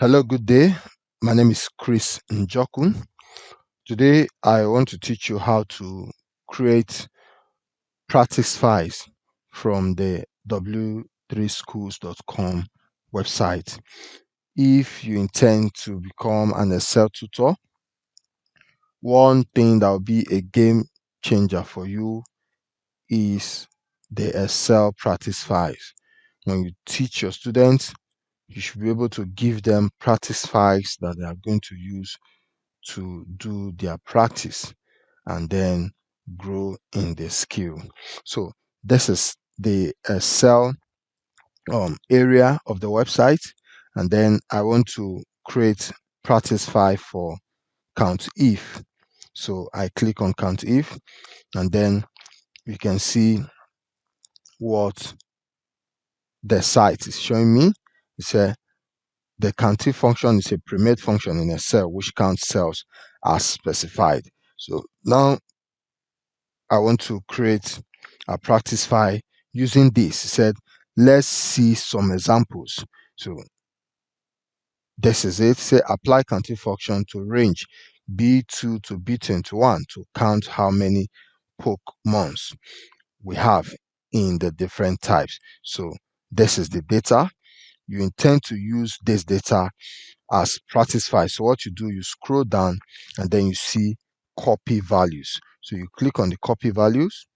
Hello, good day. My name is Chris Njokun. Today, I want to teach you how to create practice files from the w3schools.com website. If you intend to become an Excel tutor, one thing that will be a game changer for you is the Excel practice files. When you teach your students, you should be able to give them practice files that they are going to use to do their practice and then grow in the skill. So this is the Excel area of the website, and then I want to create practice file for count if. So I click on count if, and then you can see what the site is showing me. It's a The count if function is a pre-made function in Excel which counts cells as specified. So now I want to create a practice file using this. It said, let's see some examples. So this is it. Say apply counting function to range B2 to B21 to count how many Pokemons we have in the different types. So this is the data. You intend to use this data as practice file. So what you do, you scroll down and then you see copy values. So you click on the copy values.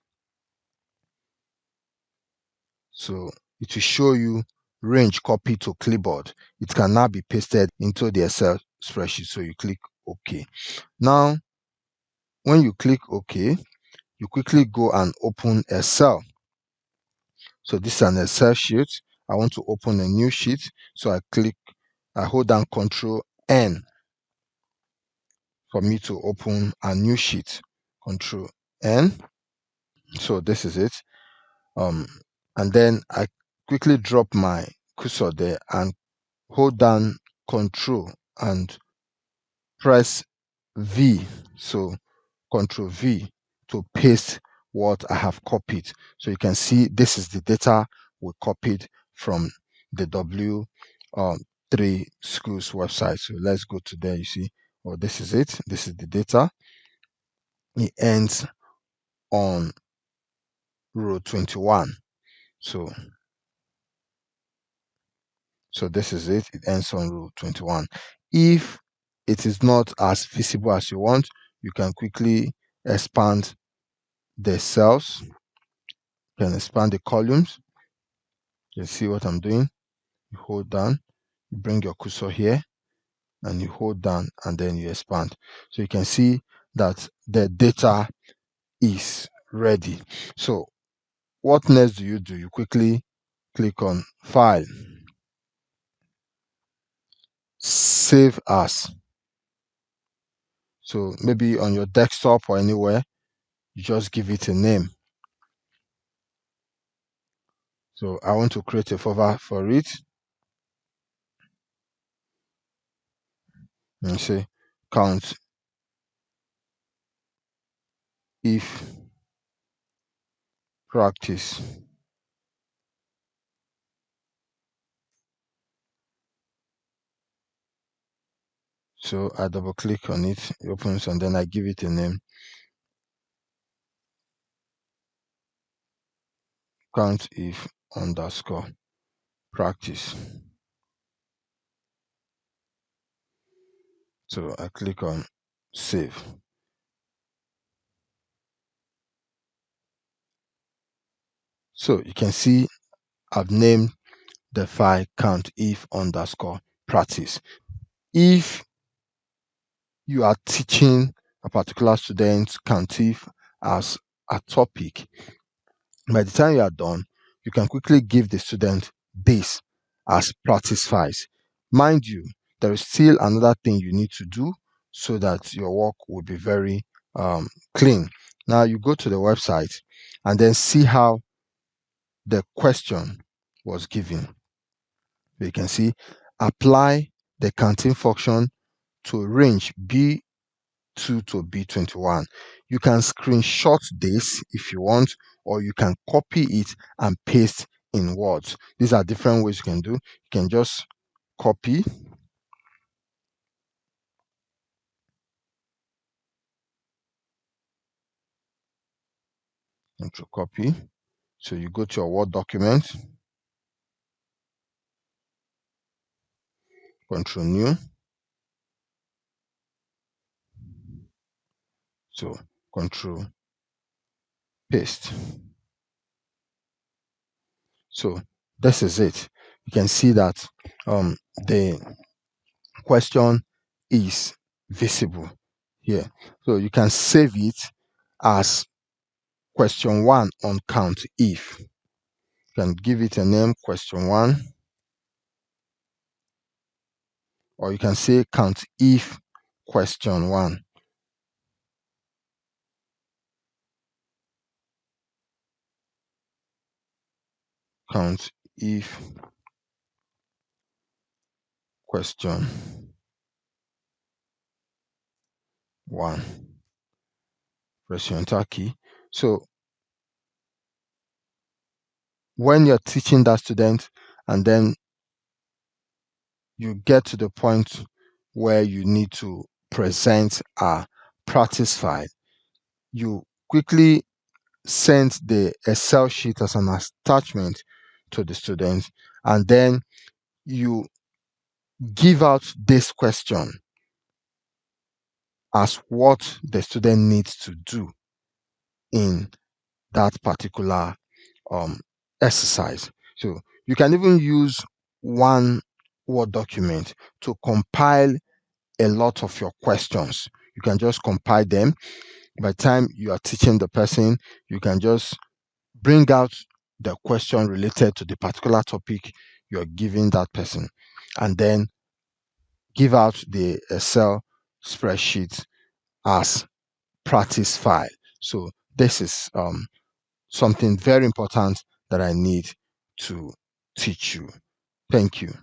So it will show you range copy to clipboard. It can now be pasted into the Excel spreadsheet. So you click OK. Now, when you click OK, you quickly go and open Excel. So this is an Excel sheet. I want to open a new sheet. So I hold down Control N for me to open a new sheet. Control N. So this is it. And then I quickly drop my cursor there and hold down Control and press V. So Control V to paste what I have copied. So you can see this is the data we copied from the W3 schools website. So let's go to there. You see, oh, this is it. This is the data. It ends on row 21. So this is it. It ends on row 21. If it is not as visible as you want, you can quickly expand the cells. You can expand the columns. You see what I'm doing? You hold down, you bring your cursor here, and you hold down, and then you expand. So you can see that the data is ready. So what next do? You quickly click on File, Save As. So maybe on your desktop or anywhere, you just give it a name. So I want to create a folder for it and say count if practice. So I double click on it, it opens, and then I give it a name. Count if underscore practice. So I click on save. So you can see I've named the file count if underscore practice. If you are teaching a particular student count if as a topic, by the time you are done, you can quickly give the student this as practice files. Mind you, there is still another thing you need to do so that your work will be very clean. Now you go to the website and then see how the question was given. You can see apply the counting function to range B2 to B21. You can screenshot this if you want, or you can copy it and paste in words. These are different ways you can do. You can just copy Control copy. So you go to your Word document, Control new. So Control paste. So this is it. You can see that the question is visible here. So you can save it as question 1 on count if. You can give it a name, question 1, or you can say count if question 1. Count if question 1. Press your enter key. So when you're teaching that student and then you get to the point where you need to present a practice file, you quickly send the Excel sheet as an attachment to the student, and then you give out this question as what the student needs to do in that particular exercise. So you can even use one Word document to compile a lot of your questions. You can just compile them. By the time you are teaching the person, you can just bring out the question related to the particular topic you're giving that person, and then give out the Excel spreadsheet as practice file. So this is something very important that I need to teach you. Thank you.